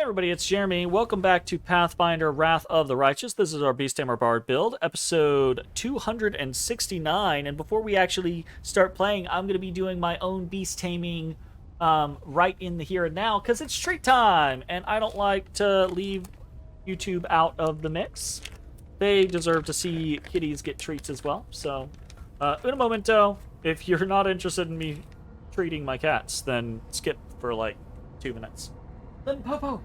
Everybody, it's Jeremy. Welcome back to Pathfinder Wrath of the Righteous. This is our Beast Tamer Bard build, episode 269. And before we actually start playing, I'm going to be doing my own beast taming right in the here and now, because it's treat time, and I don't like to leave YouTube out of the mix. They deserve to see kitties get treats as well. So, in a momento, if you're not interested in me treating my cats, then skip for like 2 minutes. Then Popo.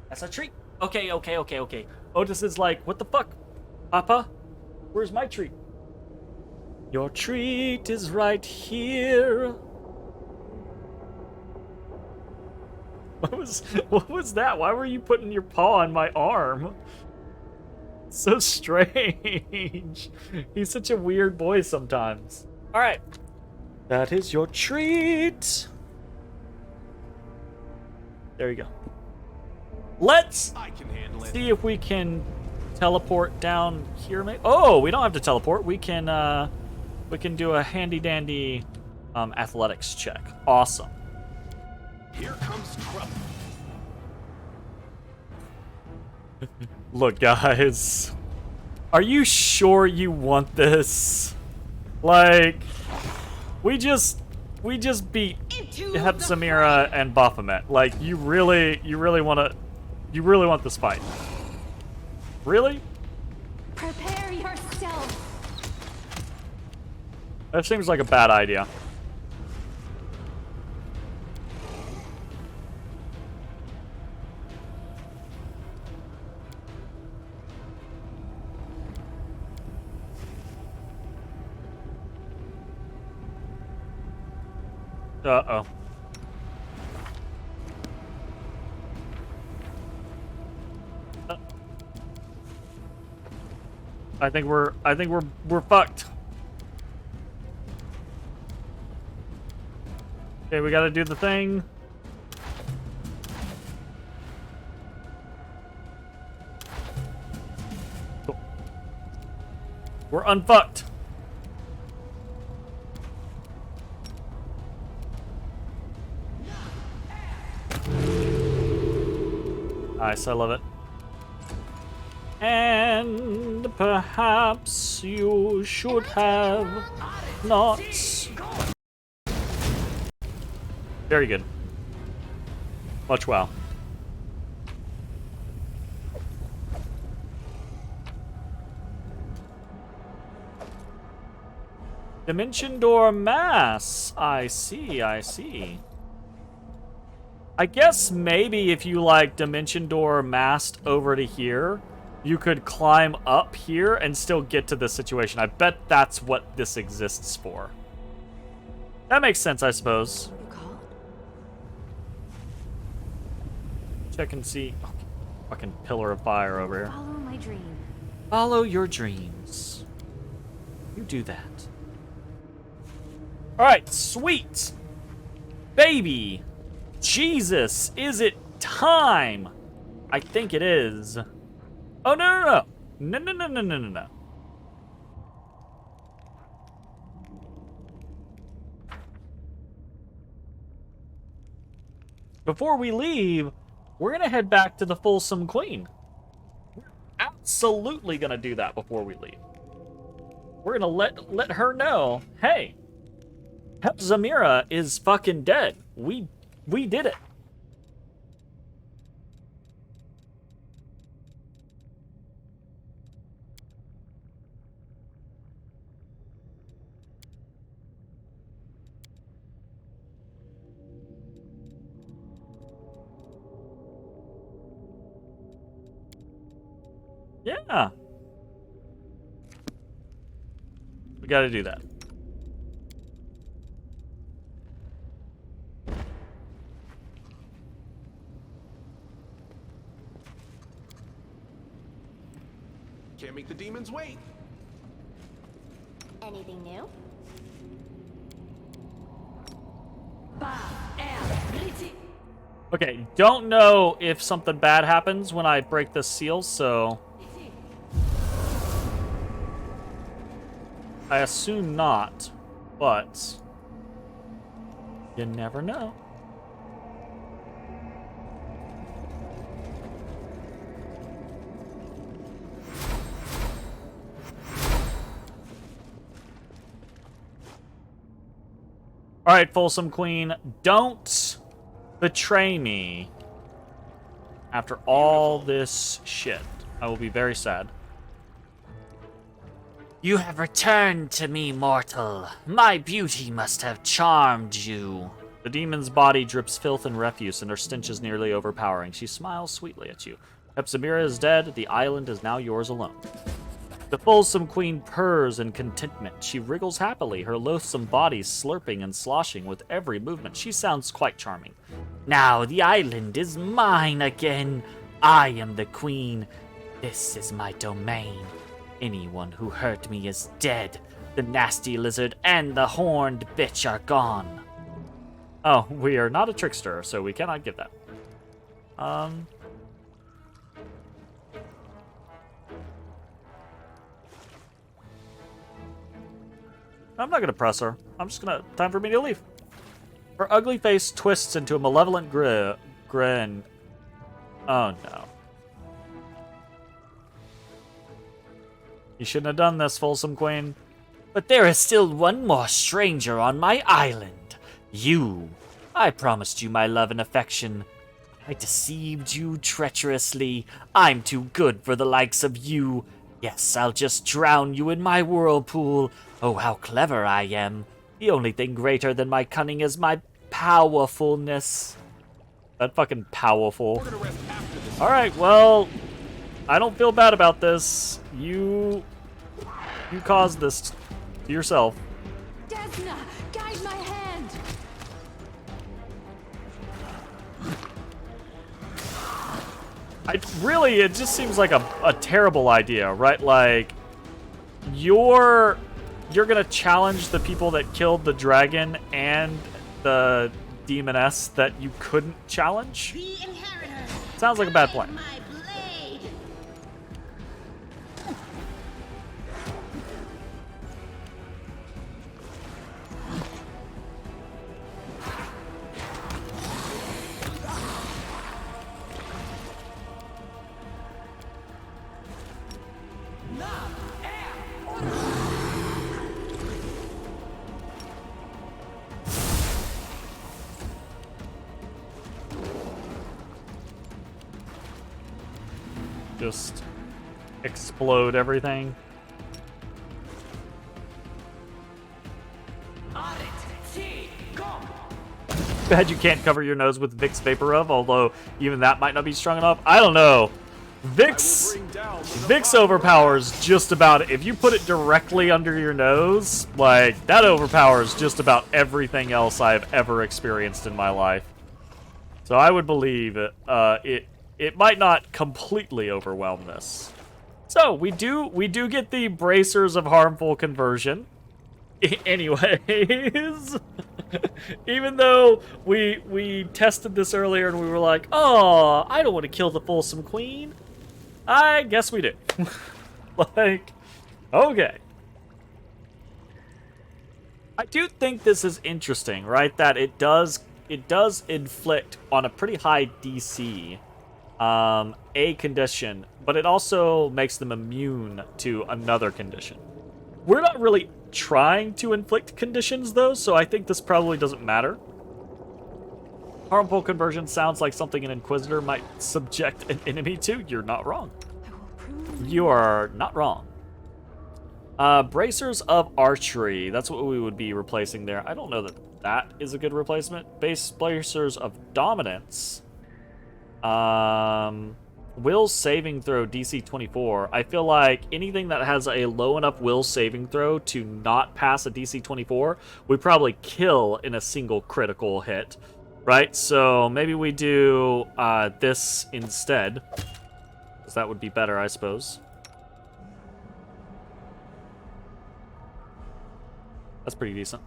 That's a treat. Okay. Otis is like, what the fuck? Papa? Where's my treat? Your treat is right here. What was that? Why were you putting your paw on my arm? So strange. He's such a weird boy sometimes. Alright. That is your treat. There you go. Let's see if we can teleport down here. Oh, we don't have to teleport. We can do a handy dandy athletics check. Awesome. Here comes trouble. Look, guys. Are you sure you want this? Like, we just beat Hepzibah and Baphomet. Like, you really want this fight? Really? Prepare yourself. That seems like a bad idea. Uh-oh. I think we're fucked. Okay, we gotta do the thing. Cool. We're unfucked. Nice, I love it. And perhaps you should have not. Very good. Much well. Dimension door mass. I see. I guess maybe if you like dimension door massed over to here, you could climb up here and still get to this situation. I bet that's what this exists for. That makes sense, I suppose. Check and see. Oh, fucking pillar of fire over here. Follow my dream. Follow your dreams. You do that. Alright, sweet. Baby. Jesus, is it time? I think it is. Oh, no. No. Before we leave, we're gonna head back to the Folsome Queen. We're absolutely gonna do that before we leave. We're gonna let her know, hey, Hepzibah is fucking dead. We did it. Yeah. We gotta do that. Can't make the demons wait. Anything new? Okay, don't know if something bad happens when I break this seal, so I assume not, but you never know. All right, Folsom Queen, don't betray me after all this shit. I will be very sad. You have returned to me, mortal. My beauty must have charmed you. The demon's body drips filth and refuse, and her stench is nearly overpowering. She smiles sweetly at you. Hepzibah is dead. The island is now yours alone. The Folsom Queen purrs in contentment. She wriggles happily, her loathsome body slurping and sloshing with every movement. She sounds quite charming. Now the island is mine again. I am the queen. This is my domain. Anyone who hurt me is dead. The nasty lizard and the horned bitch are gone. Oh, we are not a trickster, so we cannot give that. I'm not gonna press her. I'm just gonna... Time for me to leave. Her ugly face twists into a malevolent grin. Oh, no. You shouldn't have done this, Folsom Queen. But there is still one more stranger on my island. You. I promised you my love and affection. I deceived you treacherously. I'm too good for the likes of you. Yes, I'll just drown you in my whirlpool. Oh, how clever I am. The only thing greater than my cunning is my powerfulness. That fucking powerful. We're gonna rest after this. Alright, well... I don't feel bad about this. You caused this to yourself. Desna, guide my hand. It just seems like a terrible idea, right? Like, you're gonna challenge the people that killed the dragon and the demoness that you couldn't challenge? The inheritor. Sounds like a bad plan. My blade. Just explode everything. Bad you can't cover your nose with Vicks Vapor Rub, although even that might not be strong enough. I don't know. Vicks overpowers just about, if you put it directly under your nose, like, that overpowers just about everything else I've ever experienced in my life. So I would believe it might not completely overwhelm this. So we do get the bracers of harmful conversion. Anyways, even though we tested this earlier and we were like, oh, I don't want to kill the Folsom Queen, I guess we do. Like, okay. I do think this is interesting, right? That it does inflict on a pretty high DC a condition, but it also makes them immune to another condition. We're not really trying to inflict conditions, though, so I think this probably doesn't matter. Harmful conversion sounds like something an Inquisitor might subject an enemy to. You're not wrong. I will prove You are not wrong. Bracers of Archery. That's what we would be replacing there. I don't know that that is a good replacement. Base Bracers of Dominance. Will saving throw DC 24. I feel like anything that has a low enough will saving throw to not pass a DC 24 we probably kill in a single critical hit, right? So maybe we do this instead, because that would be better, I suppose. That's pretty decent.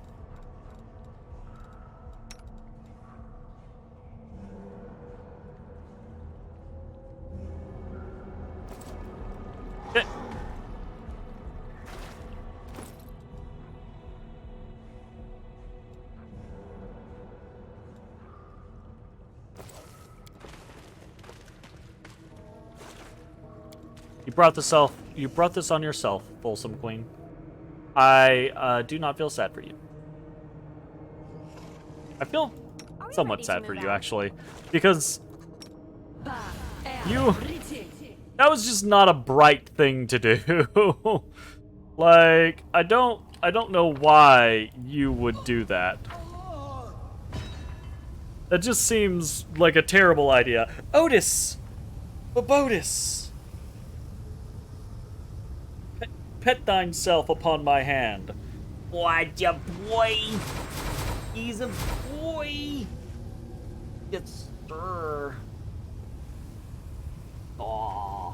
You brought this on yourself, Folsom Queen. I do not feel sad for you. I feel somewhat sad for you, actually, because that was just not a bright thing to do. Like, I don't know why you would do that. That just seems like a terrible idea. Otis! Bobodis! Pet thine self upon my hand. What, ya boy? He's a boy. Yes, sir. Aw.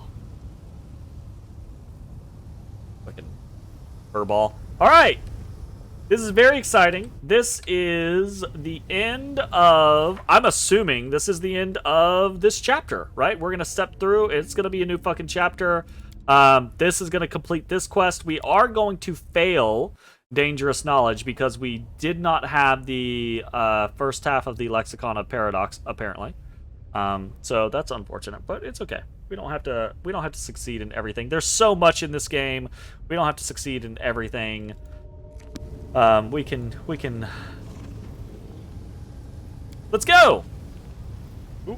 Fucking furball. Alright! This is very exciting. This is the end of... I'm assuming this is the end of this chapter, right? We're gonna step through. It's gonna be a new fucking chapter. This is gonna complete this quest. We are going to fail Dangerous Knowledge because we did not have the first half of the Lexicon of Paradox, apparently. So that's unfortunate, but it's okay. We don't have to succeed in everything. There's so much in this game. We don't have to succeed in everything. We can let's go. Ooh.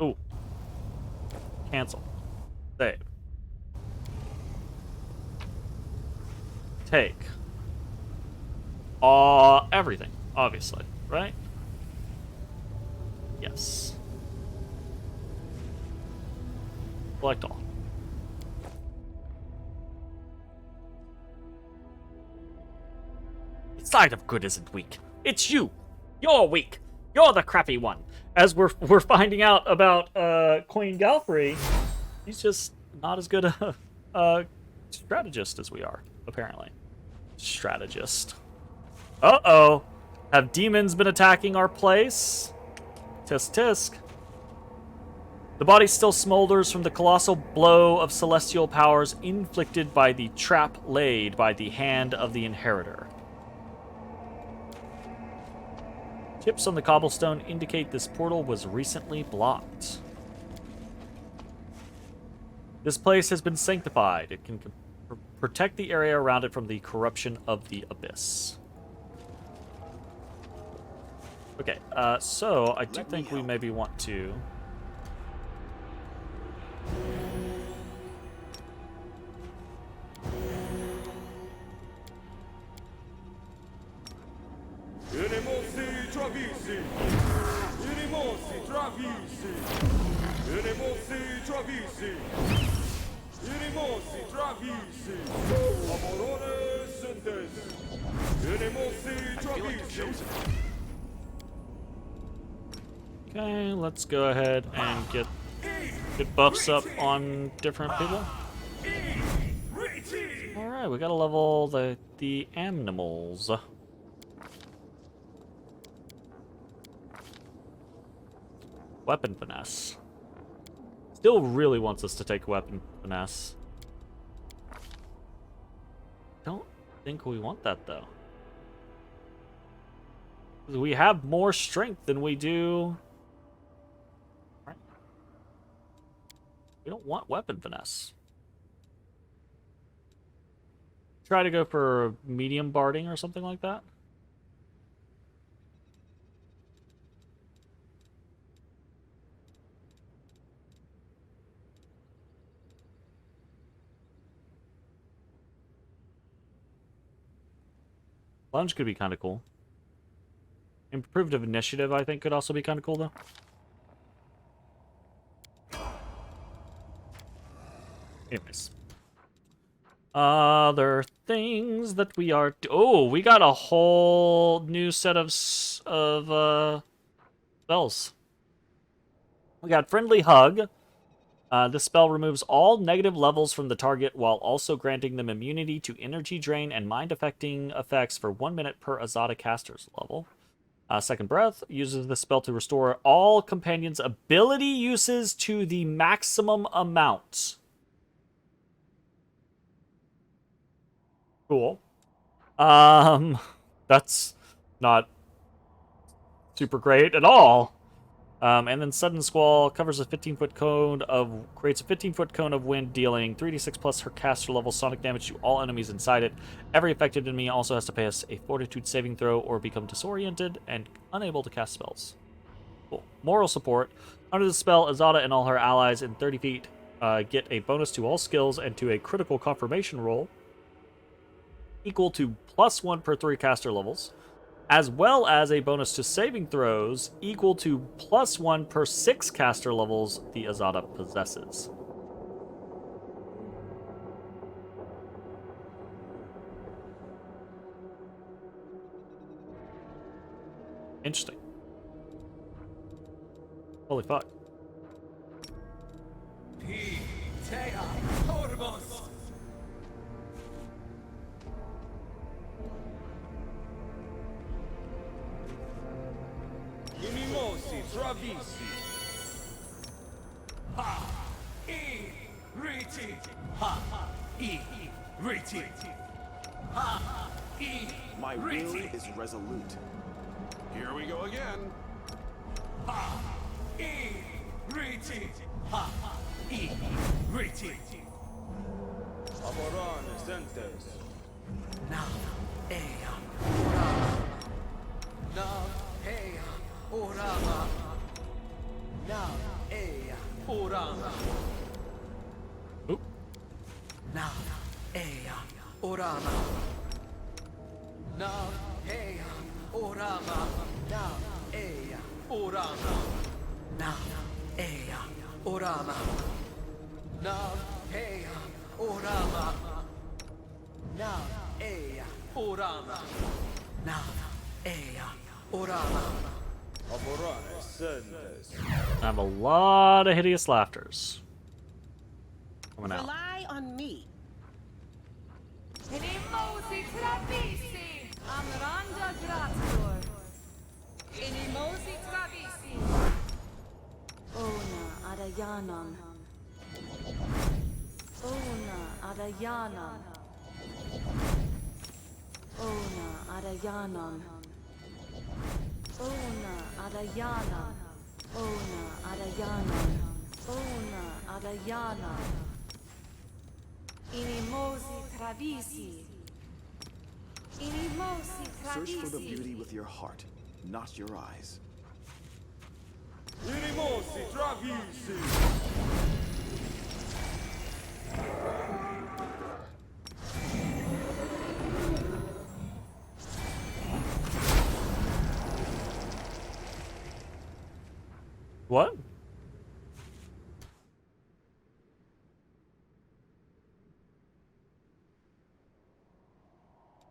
Ooh. Cancel. Save. Take. Everything, obviously, right? Yes. Select all. Side of good isn't weak. It's you. You're weak. You're the crappy one. As we're finding out about Queen Galfrey, he's just not as good a strategist as we are, apparently. Strategist. Uh-oh. Have demons been attacking our place? Tisk tisk. The body still smolders from the colossal blow of celestial powers inflicted by the trap laid by the hand of the inheritor. Chips on the cobblestone indicate this portal was recently blocked. This place has been sanctified. It can protect the area around it from the corruption of the abyss. Okay, so I do think we maybe want to... Okay, let's go ahead and get buffs up on different people. Alright, we gotta level the animals. Weapon finesse. Still really wants us to take weapon finesse. Don't think we want that though. We have more strength than we do. Right. We don't want weapon finesse. Try to go for medium barding or something like that. Lunge could be kind of cool. Improved of initiative, I think, could also be kind of cool, though. Anyways. Other things that we are... Oh, we got a whole new set of spells. We got Friendly Hug. This spell removes all negative levels from the target while also granting them immunity to energy drain and mind-affecting effects for 1 minute per Azada caster's level. Second Breath uses the spell to restore all companions' ability uses to the maximum amount. Cool. That's not super great at all. And then Sudden Squall covers a 15-foot cone creates a 15-foot cone of wind, dealing 3d6 plus her caster level sonic damage to all enemies inside it. Every affected enemy also has to pass a Fortitude saving throw or become disoriented and unable to cast spells. Cool. Moral support. Under the spell, Azada and all her allies in 30 feet get a bonus to all skills and to a critical confirmation roll equal to +1 per 3 caster levels, as well as a bonus to saving throws equal to +1 per 6 caster levels the Azada possesses. Interesting. Holy fuck. Inimosi travisi. Ha! E! Riti! Ha! E! Riti! Ha! E! My will is resolute. Here we go again. Ha! E! Riti! Ha! E! Riti! Aborane sentes. Na! Ea! Orama! Na! Ea! Orama! Na! Ea! Orama! Oop. Na! Ea! Orama! Na! Ea! Orama! Na! Ea! Orama! Na! Ea! Orama! Na! Ea! Orama! Na! Ea! Orama! Na! Ea! Orama! Aborane sentes. I have a lot of hideous laughters coming out. Rely on me. Inimosi travisi. Amranda grator. Inimosi travisi. Ona adayanam. Ona adayanam. Ona adayanam. Ona adayanam. Ona adayanam. Ona adayanam. Inimosi travisi. Inimosi Search for the travisi. beauty with your heart, not your eyes. Inimosi travisi. What?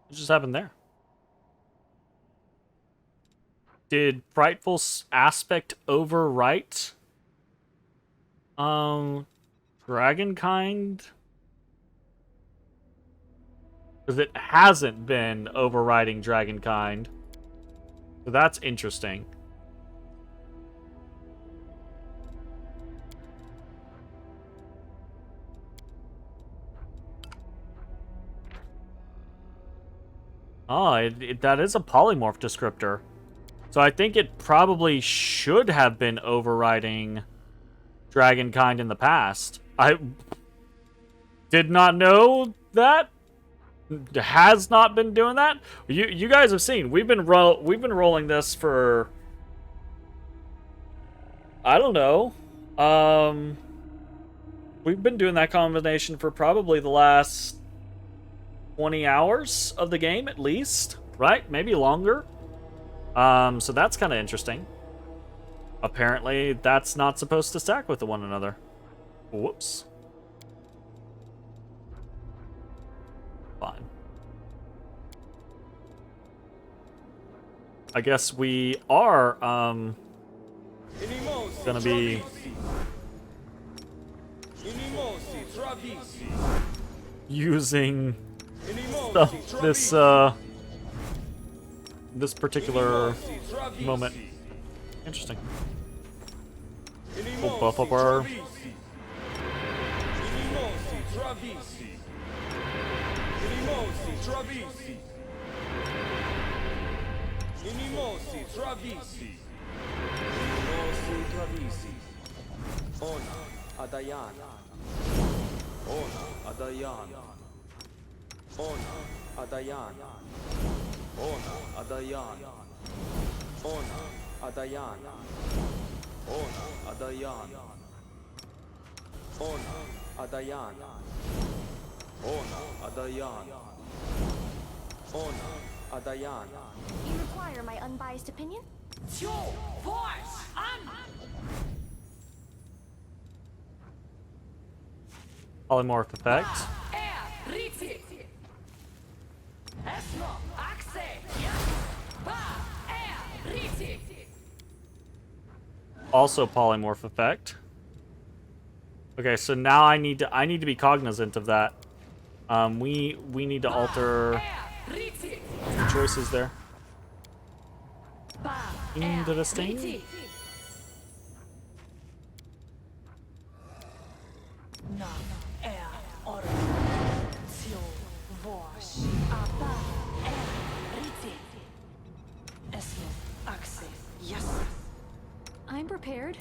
What just happened there? Did Frightful Aspect overwrite Dragonkind? Because it hasn't been overriding Dragonkind. So that's interesting. Oh, that is a polymorph descriptor. So I think it probably should have been overriding Dragonkind in the past. I did not know that. Has not been doing that. You guys have seen. We've been rolling this for, I don't know. We've been doing that combination for probably the last 20 hours of the game at least, right? Maybe longer. So that's kind of interesting. Apparently, that's not supposed to stack with one another. Whoops. Fine. I guess we are, gonna be... using this particular moment. Interesting. We'll buff up our... Inimosi Travisi. Ona Adayana. Ona Adayana. Ona Adayana. Ona Adayana. Ona Adayana. Ona Adayana. Ona Adayana. Ona Adayana. Ona Adayana. You require my unbiased opinion? Polymorph effect. Also polymorph effect. Okay, so now I need to be cognizant of that. We need to alter some choices there. Interesting. I'm prepared.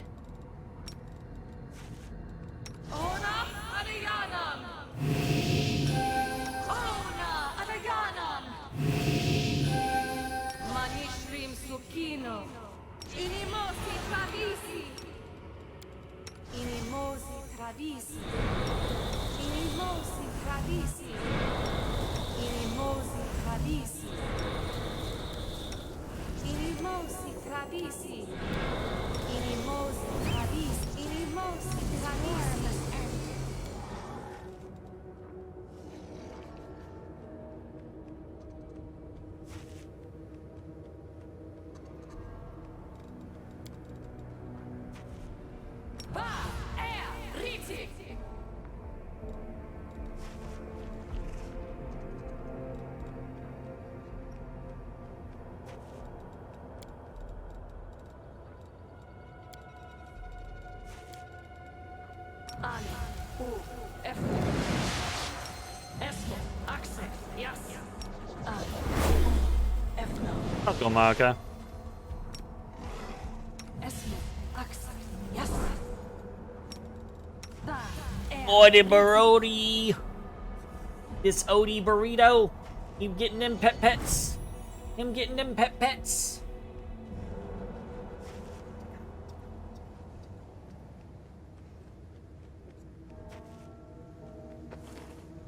Ona Adayanam. Ona Adayanam. Manishrim Sukino. Inimosi Travisi. Inimosi Travisi. Inimosi Travisi. Inimosi Travisi. Inimosi Travisi. Inimosi Travisi. Inimosi Travisi. I'll go Maka. Odie Barodi. This Odie burrito. Him getting them pets. Him getting them pets.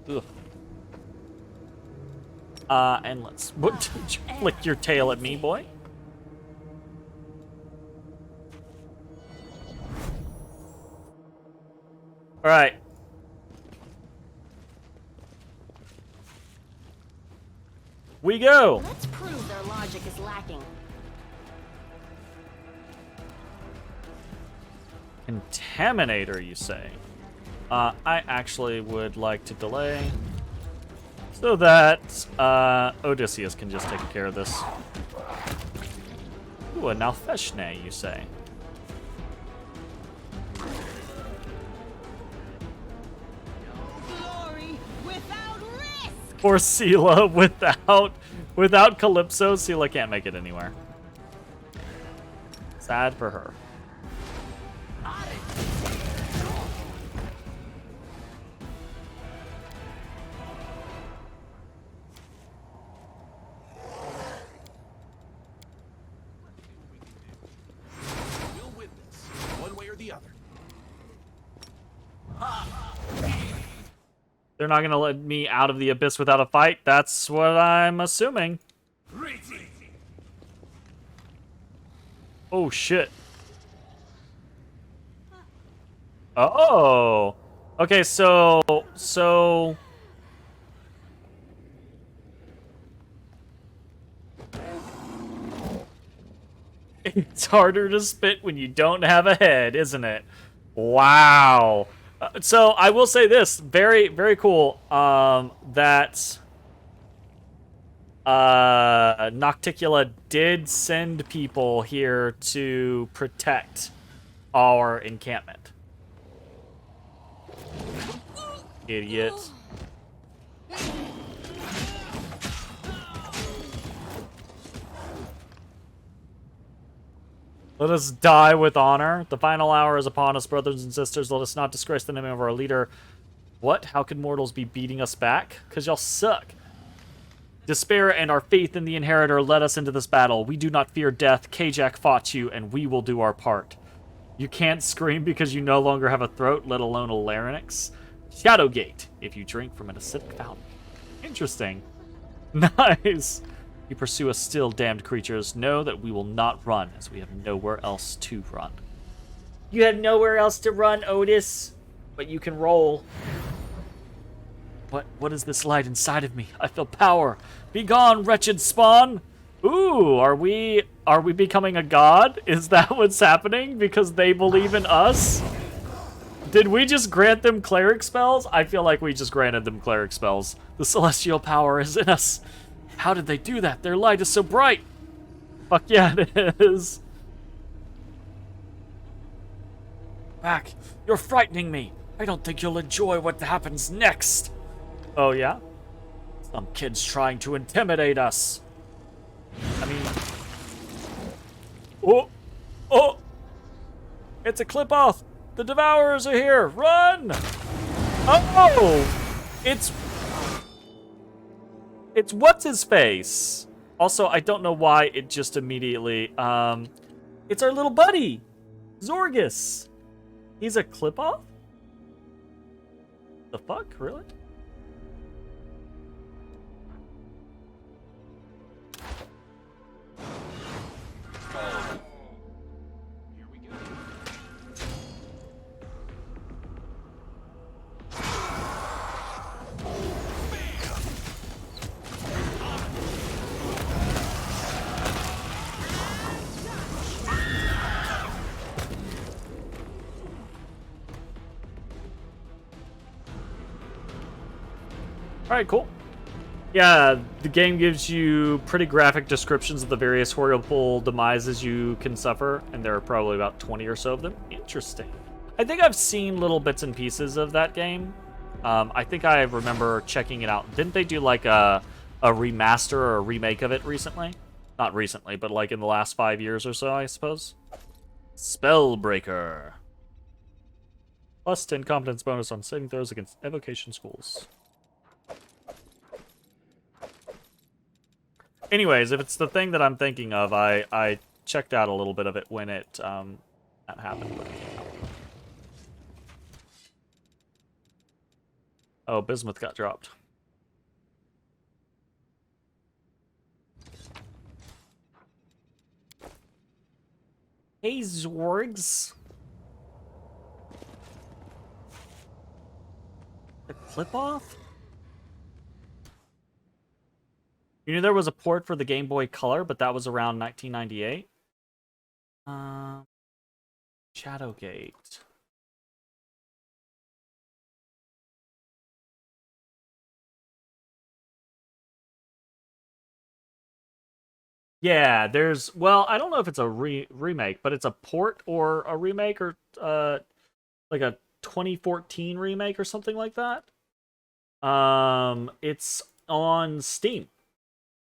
Ugh. And let's flick your tail at me, boy. All right. We go. Let's prove their logic is lacking. Contaminator, you say? I actually would like to delay so that Odysseus can just take care of this. Ooh, a Nalfeshne, you say? Glory without risk. Poor Sela, without Calypso, Sela can't make it anywhere. Sad for her. We'll win this, one way or the other. They're not gonna let me out of the abyss without a fight. That's what I'm assuming. Oh shit. Oh. Okay, so it's harder to spit when you don't have a head, isn't it? Wow. So I will say this, very, very cool. That Nocticula did send people here to protect our encampment. Idiot. Let us die with honor. The final hour is upon us, brothers and sisters. Let us not disgrace the name of our leader. What? How could mortals be beating us back? Because y'all suck. Despair and our faith in the Inheritor led us into this battle. We do not fear death. Kajak fought you, and we will do our part. You can't scream because you no longer have a throat, let alone a larynx. Shadowgate, if you drink from an acidic fountain. Interesting. Nice. You pursue us still, damned creatures. Know that we will not run, as we have nowhere else to run. You have nowhere else to run, Otis. But you can roll. What is this light inside of me? I feel power. Be gone, wretched spawn. Ooh, are we becoming a god? Is that what's happening? Because they believe in us? Did we just grant them cleric spells? I feel like we just granted them cleric spells. The celestial power is in us. How did they do that? Their light is so bright. Fuck yeah, it is. Back. You're frightening me. I don't think you'll enjoy what happens next. Oh, yeah? Some kid's trying to intimidate us. I mean... Oh! Oh! It's a clip-off! The Devourers are here! Run! Oh! It's what's-his-face? Also, I don't know why it just immediately... It's our little buddy! Zorgus! He's a clip-off? The fuck? Really? Alright, cool. Yeah, the game gives you pretty graphic descriptions of the various horrible demises you can suffer, and there are probably about 20 or so of them. Interesting. I think I've seen little bits and pieces of that game. I think I remember checking it out. Didn't they do like a remaster or a remake of it recently? Not recently, but like in the last 5 years or so, I suppose. Spellbreaker. Plus 10 competence bonus on saving throws against evocation schools. Anyways, if it's the thing that I'm thinking of, I checked out a little bit of it when it that happened. Oh, Bismuth got dropped. Hey, Zorgs. The clip off? You knew there was a port for the Game Boy Color, but that was around 1998. Shadowgate. Yeah, there's... Well, I don't know if it's a remake, but it's a port or a remake or like a 2014 remake or something like that. It's on Steam.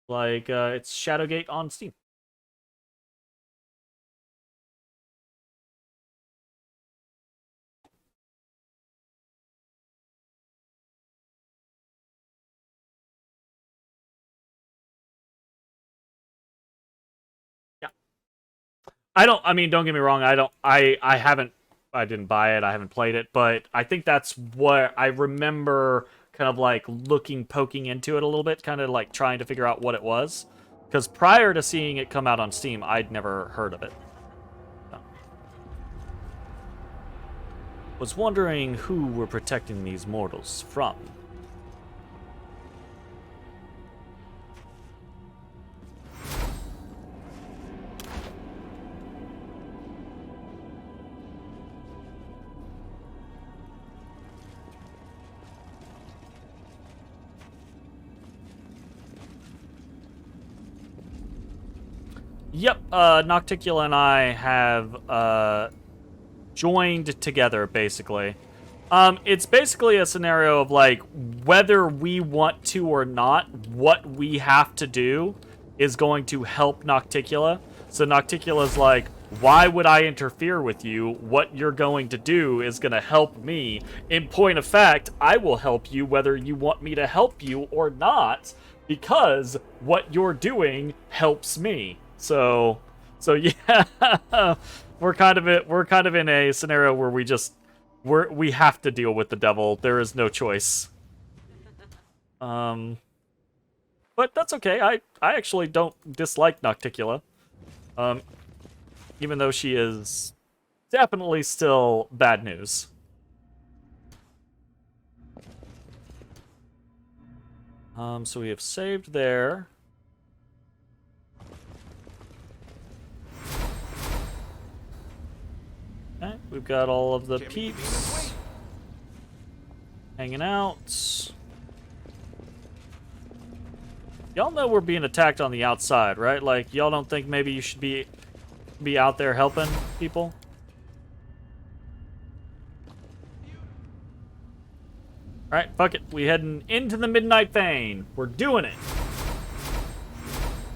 Like, it's Shadowgate on Steam. Yeah. Don't get me wrong, I didn't buy it, I haven't played it, but I think that's what I remember kind of like poking into it a little bit, kind of like trying to figure out what it was. Because prior to seeing it come out on Steam, I'd never heard of it. So. Was wondering who we're protecting these mortals from. Yep, Nocticula and I have joined together, basically. It's basically a scenario of, like, whether we want to or not, what we have to do is going to help Nocticula. So Nocticula's like, Why would I interfere with you? What you're going to do is going to help me. In point of fact, I will help you whether you want me to help you or not, because what you're doing helps me. So yeah, we're kind of in a scenario where we have to deal with the devil. There is no choice. But that's okay. I actually don't dislike Nocticula. Even though she is definitely still bad news. So we have saved there. Okay, we've got all of the peeps hanging out. Y'all know we're being attacked on the outside, right? Like, y'all don't think maybe you should be out there helping people? Alright, fuck it. We heading into the Midnight Fane. We're doing it.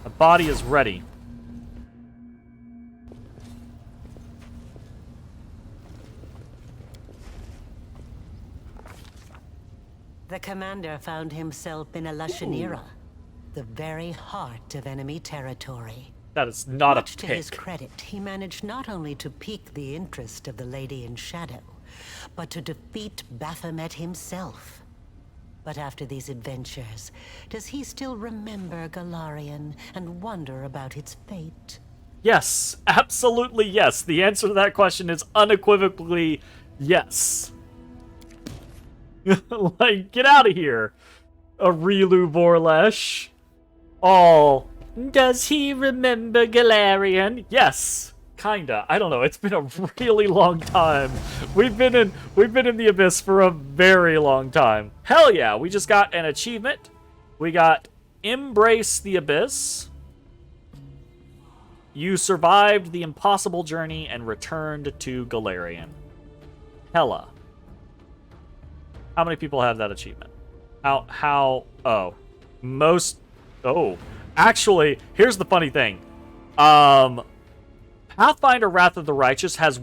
The body is ready. The commander found himself in a Lashanira, the very heart of enemy territory. That is not Much a to his pick. credit, he managed not only to pique the interest of the Lady in Shadow, but to defeat Baphomet himself. But after these adventures, does he still remember Golarion and wonder about its fate? Yes, absolutely yes. The answer to that question is unequivocally yes. Like, get out of here, Arilu Vorlesh. All. Does he remember Golarion? Yes, kinda. I don't know. It's been a really long time. We've been in the abyss for a very long time. Hell yeah! We just got an achievement. We got Embrace the Abyss. You survived the impossible journey and returned to Golarion. Hella. How many people have that achievement? Oh. Actually, here's the funny thing. Pathfinder Wrath of the Righteous has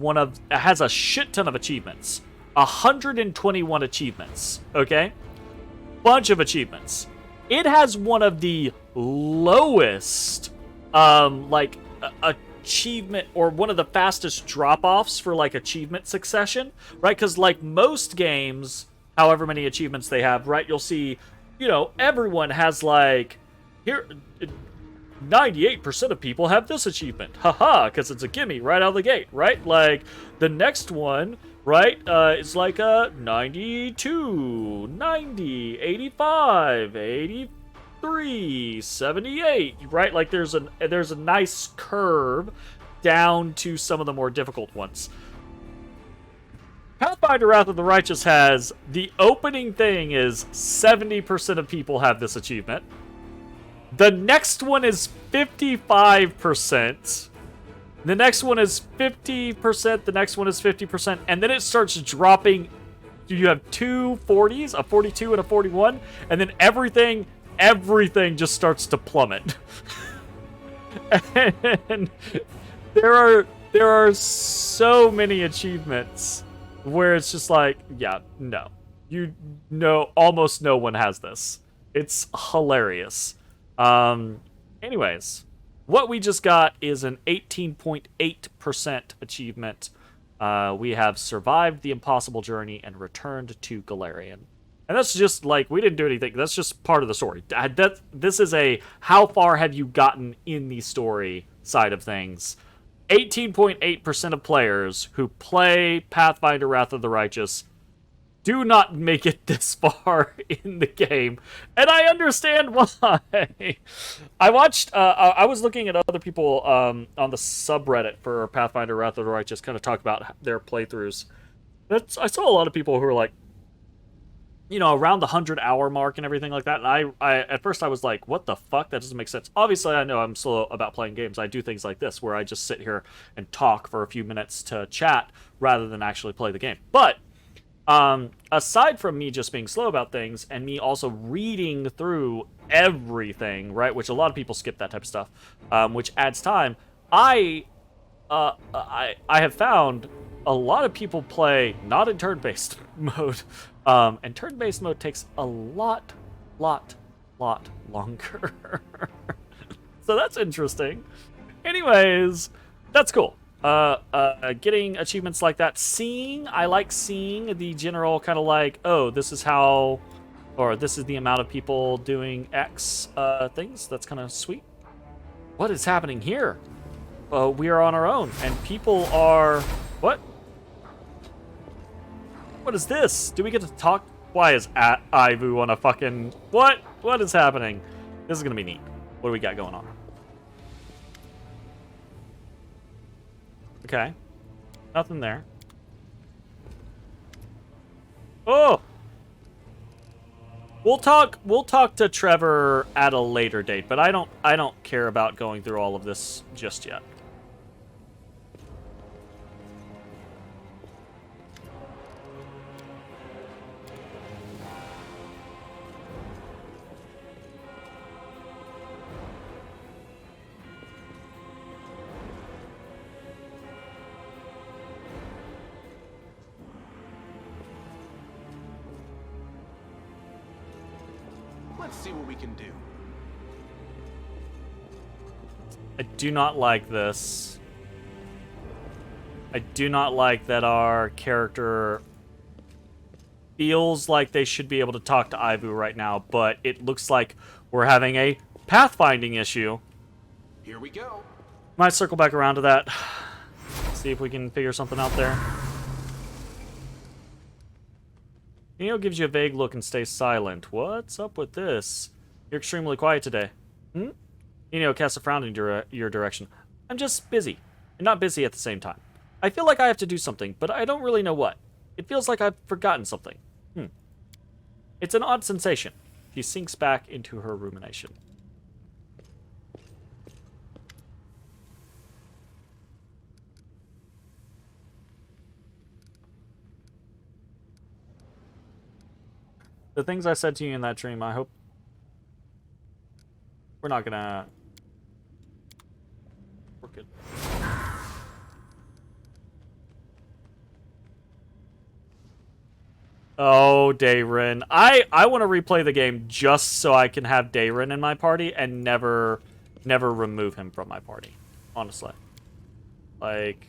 a shit ton of achievements. 121 achievements, okay? Bunch of achievements. It has one of the lowest achievement, or one of the fastest drop-offs for like achievement succession, right? Because like most games, however many achievements they have, right, you'll see, everyone has like, here, 98% of people have this achievement. Haha, because it's a gimme right out of the gate, right? Like, the next one, right, is like a 92, 90, 85, 83, 78, right? Like, there's a nice curve down to some of the more difficult ones. Pathfinder Wrath of the Righteous has, the opening thing is 70% of people have this achievement. The next one is 55%. The next one is 50%. The next one is 50%. And then it starts dropping. You have two 40s, a 42 and a 41. And then everything just starts to plummet. And there are so many achievements where it's just like, yeah, no. Almost no one has this. It's hilarious. Anyways, what we just got is an 18.8% achievement. We have survived the impossible journey and returned to Golarion. And that's just, like, we didn't do anything. That's just part of the story. This is a how far have you gotten in the story side of things. 18.8% of players who play Pathfinder Wrath of the Righteous do not make it this far in the game. And I understand why. I watched, I was looking at other people on the subreddit for Pathfinder Wrath of the Righteous kind of talk about their playthroughs. I saw a lot of people who were like, around the 100-hour mark and everything like that. And I at first I was like, what the fuck? That doesn't make sense. Obviously, I know I'm slow about playing games. I do things like this where I just sit here and talk for a few minutes to chat rather than actually play the game. But aside from me just being slow about things and me also reading through everything, right, which a lot of people skip that type of stuff, which adds time, I I have found a lot of people play not in turn-based mode, and turn-based mode takes a lot longer. So that's interesting. Anyways, that's cool. Getting achievements like that, I like seeing the general kind of like, oh, this is how, or this is the amount of people doing X things. That's kind of sweet. What is happening here? We are on our own, and people are... What? What is this? Do we get to talk? Why is Ivu on a fucking... What? What is happening? This is gonna be neat. What do we got going on? Okay. Nothing there. Oh! We'll talk to Trevor at a later date, but I don't care about going through all of this just yet. Let's see what we can do. I do not like this. I do not like that our character feels like they should be able to talk to Ivu right now, but it looks like we're having a pathfinding issue. Here we go. Might circle back around to that. See if we can figure something out there. Neo gives you a vague look and stays silent. What's up with this? You're extremely quiet today. Neo casts a frown in your direction. I'm just busy, and not busy at the same time. I feel like I have to do something, but I don't really know what. It feels like I've forgotten something. It's an odd sensation. She sinks back into her rumination. The things I said to you in that dream, I hope... We're not gonna... We're good. Oh, Dayrin. I want to replay the game just so I can have Dayrin in my party and never remove him from my party. Honestly. Like...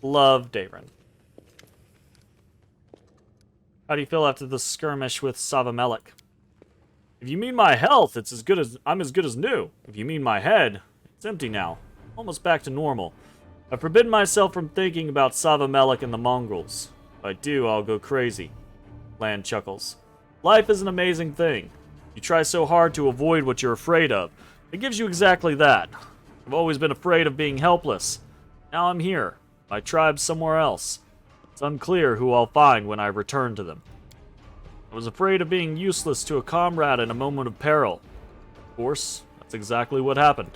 Love Dayrin. How do you feel after the skirmish with Savamelik? If you mean my health, I'm as good as new. If you mean my head, it's empty now. Almost back to normal. I've forbidden myself from thinking about Savamelik and the Mongrels. If I do, I'll go crazy. Lan chuckles. Life is an amazing thing. You try so hard to avoid what you're afraid of. It gives you exactly that. I've always been afraid of being helpless. Now I'm here. My tribe's somewhere else. It's unclear who I'll find when I return to them. I was afraid of being useless to a comrade in a moment of peril. Of course, that's exactly what happened.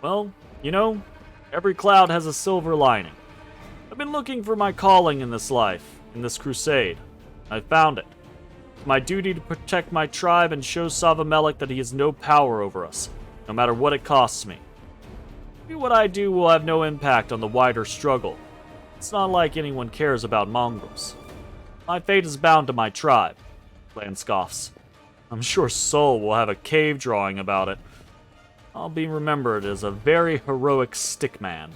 Well, you know, every cloud has a silver lining. I've been looking for my calling in this life, in this crusade. I found it. It's my duty to protect my tribe and show Savamelik that he has no power over us, no matter what it costs me. Maybe what I do will have no impact on the wider struggle. It's not like anyone cares about mongrels. My fate is bound to my tribe. Lan scoffs. I'm sure Sol will have a cave drawing about it. I'll be remembered as a very heroic stickman.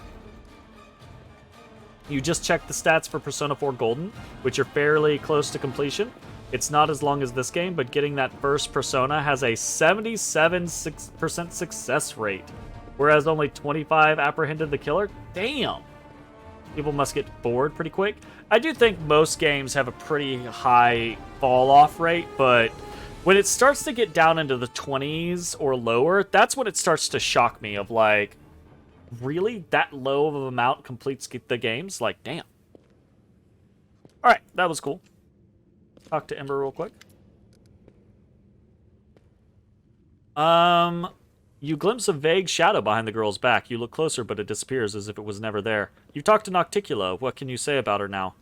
You just checked the stats for Persona 4 Golden, which are fairly close to completion. It's not as long as this game, but getting that first Persona has a 77% success rate, whereas only 25 apprehended the killer. Damn! People must get bored pretty quick. I do think most games have a pretty high fall-off rate, but when it starts to get down into the 20s or lower, that's when it starts to shock me of like, really? That low of an amount completes the games? Like, damn. Alright, that was cool. Talk to Ember real quick. You glimpse a vague shadow behind the girl's back. You look closer, but it disappears as if it was never there. You talk to Nocticula. What can you say about her now?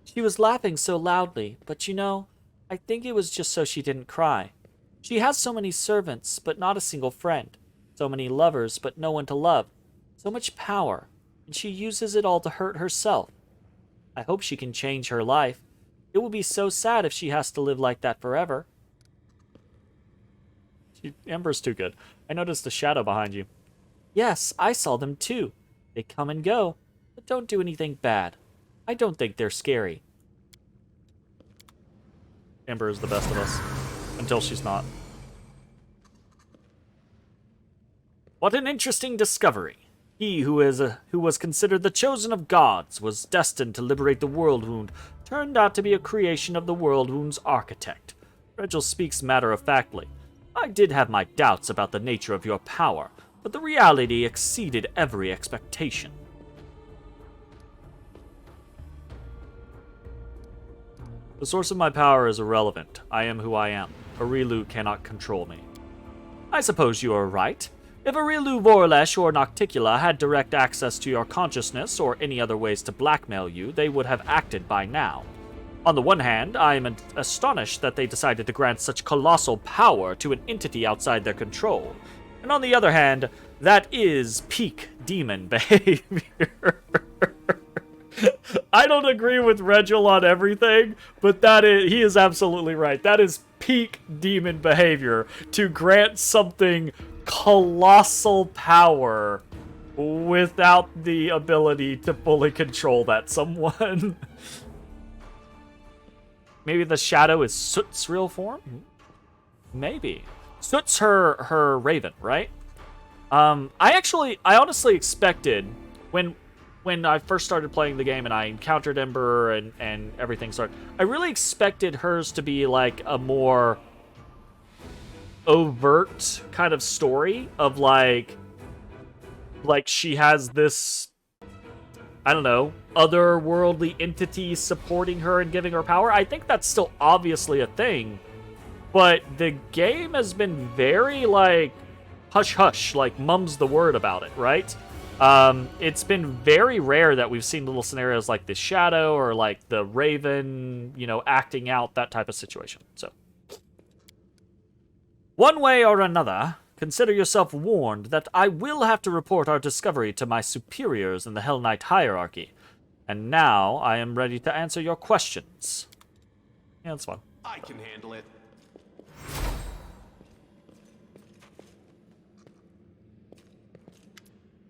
She was laughing so loudly, but you know, I think it was just so she didn't cry. She has so many servants, but not a single friend. So many lovers, but no one to love. So much power, and she uses it all to hurt herself. I hope she can change her life. It will be so sad if she has to live like that forever. Ember's too good. I noticed a shadow behind you. Yes, I saw them too. They come and go, but don't do anything bad. I don't think they're scary. Ember is the best of us. Until she's not. What an interesting discovery. He who was considered the chosen of gods, was destined to liberate the World Wound, turned out to be a creation of the World Wound's architect. Regil speaks matter-of-factly. I did have my doubts about the nature of your power, but the reality exceeded every expectation. The source of my power is irrelevant. I am who I am. Arilu cannot control me. I suppose you are right. If Arilu, Vorlesh, or Nocticula had direct access to your consciousness or any other ways to blackmail you, they would have acted by now. On the one hand, I am astonished that they decided to grant such colossal power to an entity outside their control. And on the other hand, that is peak demon behavior. I don't agree with Regil on everything, but he is absolutely right. That is peak demon behavior, to grant something colossal power without the ability to fully control that someone. Maybe the shadow is Soot's real form? Maybe. Soot's her raven, right? I honestly expected when I first started playing the game and I encountered Ember and everything started, I really expected hers to be like a more overt kind of story of like she has this, I don't know, otherworldly entity supporting her and giving her power. I think that's still obviously a thing, but the game has been very like hush-hush, like mum's the word about it, right? It's been very rare that we've seen little scenarios like the shadow or like the raven, acting out that type of situation. So, one way or another, consider yourself warned that I will have to report our discovery to my superiors in the Hell Knight hierarchy. And now I am ready to answer your questions. Yeah, that's fine. I can handle it.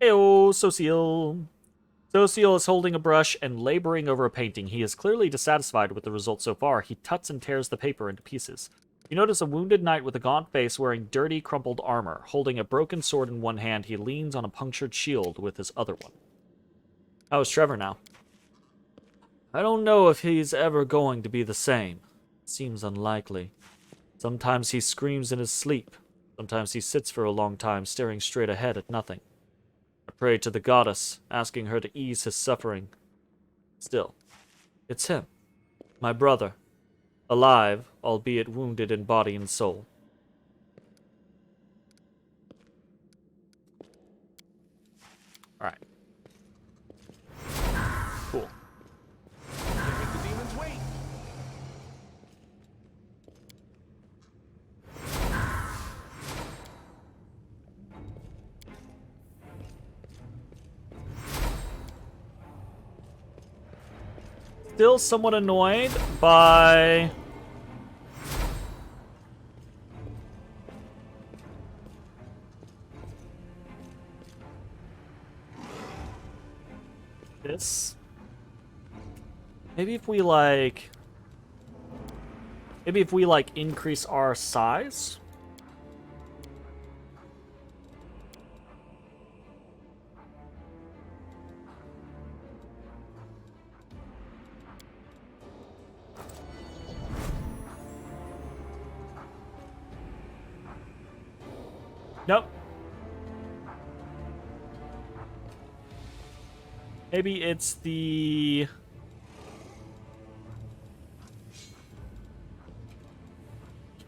Heyo, Sociel. Sociel is holding a brush and laboring over a painting. He is clearly dissatisfied with the results so far. He tuts and tears the paper into pieces. You notice a wounded knight with a gaunt face wearing dirty, crumpled armor. Holding a broken sword in one hand, he leans on a punctured shield with his other one. How is Trevor now? I don't know if he's ever going to be the same. Seems unlikely. Sometimes he screams in his sleep. Sometimes he sits for a long time, staring straight ahead at nothing. I pray to the goddess, asking her to ease his suffering. Still, it's him, my brother, alive, albeit wounded in body and soul. Alright. Cool. Make the demons wait. Still somewhat annoyed by this. Maybe if we increase our size. Nope. Maybe it's the...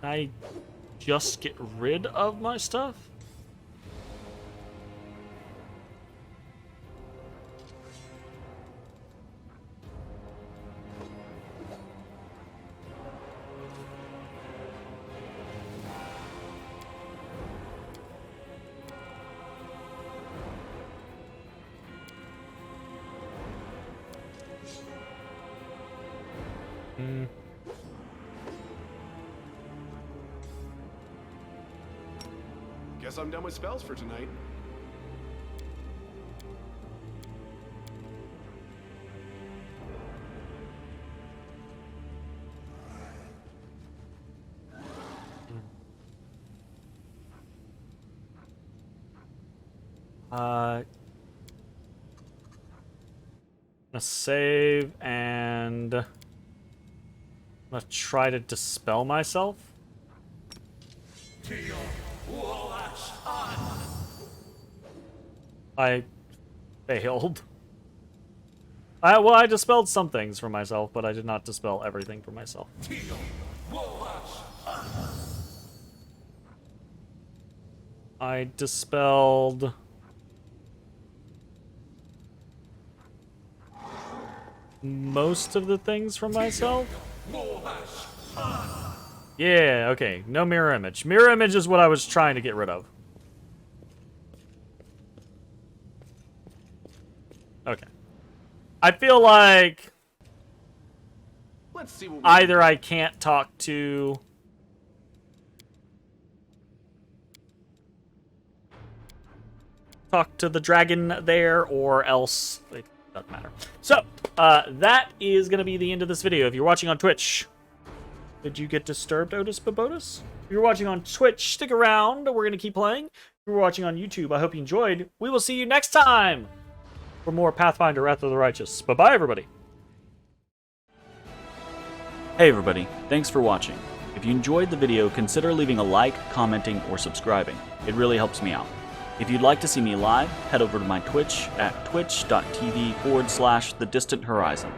Can I just get rid of my stuff? Guess I'm done with spells for tonight. Gonna save and I'm gonna try to dispel myself. I failed. I dispelled some things for myself, but I did not dispel everything for myself. I dispelled most of the things for myself. Yeah, okay. No mirror image. Mirror image is what I was trying to get rid of. Okay. I feel like Let's see what we either I can't talk to the dragon there, or else it doesn't matter. So, that is going to be the end of this video. If you're watching on Twitch, did you get disturbed, Otis Bobotus? If you're watching on Twitch, stick around. We're going to keep playing. If you're watching on YouTube, I hope you enjoyed. We will see you next time for more Pathfinder Wrath of the Righteous. Bye-bye, everybody. Hey everybody, thanks for watching. If you enjoyed the video, consider leaving a like, commenting, or subscribing. It really helps me out. If you'd like to see me live, head over to my Twitch at twitch.tv/thedistanthorizon.